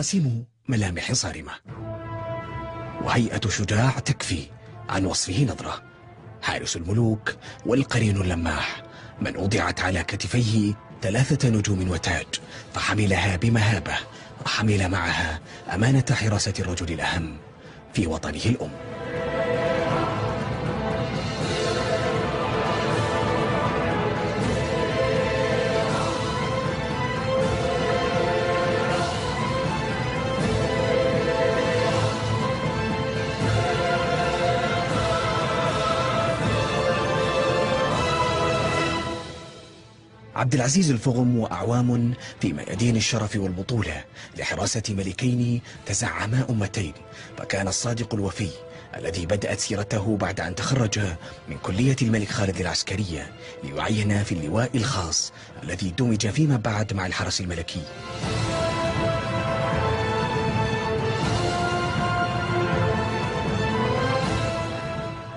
ينقسم ملامح صارمة، وهيئة شجاع تكفي عن وصفه نظرة. حارس الملوك والقرين اللماح، من وضعت على كتفيه 3 نجوم وتاج، فحملها بمهابة، وحمل معها أمانة حراسة الرجل الأهم في وطنه الأم. عبد العزيز الفغم وأعوام في ميادين الشرف والبطولة لحراسة ملكين تزعما أمتين، فكان الصادق الوفي الذي بدأت سيرته بعد أن تخرج من كلية الملك خالد العسكرية ليعين في اللواء الخاص الذي دمج فيما بعد مع الحرس الملكي.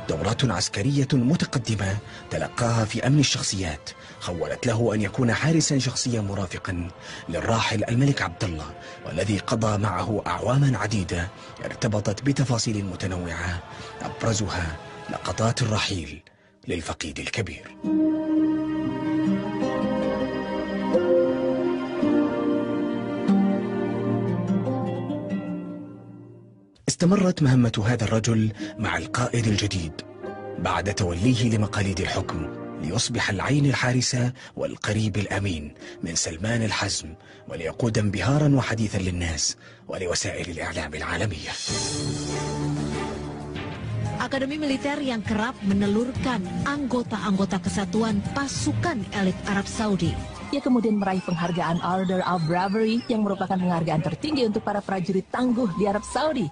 دورات عسكرية متقدمة تلقاها في أمن الشخصيات خولت له أن يكون حارسا شخصيا مرافقا للراحل الملك عبد الله، والذي قضى معه أعواما عديدة ارتبطت بتفاصيل متنوعة أبرزها لقطات الرحيل للفقيد الكبير. استمرت مهمة هذا الرجل مع القائد الجديد بعد توليه لمقاليد الحكم، ليصبح العين الحارسة والقريب الأمين من سلمان الحزم، وليقود انبهارا وحديثا للناس ولوسائل الإعلام العالمية. Akademi militer yang kerap menelurkan anggota-anggota kesatuan pasukan elit Arab Saudi. Ia kemudian meraih penghargaan Order of Bravery yang merupakan penghargaan tertinggi untuk para prajurit tangguh di Arab Saudi.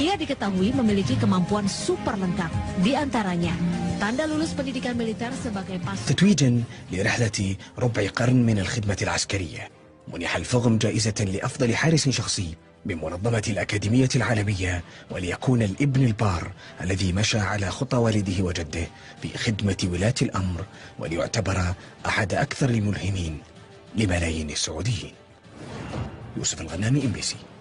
Ia diketahui memiliki kemampuan super lengkap, di antaranya tanda lulus pendidikan militer sebagai pasukan. تتويجا لرحلة ربع قرن من الخدمة العسكرية، منح الفغم جائزة لأفضل حارس شخصي بمنظمة الأكاديمية العالمية، وليكون الابن البار الذي مشى على خطى والده وجده في خدمة ولاة الأمر، وليعتبر أحد أكثر الملهمين لملايين السعوديين. يوسف الغنامي، MBC.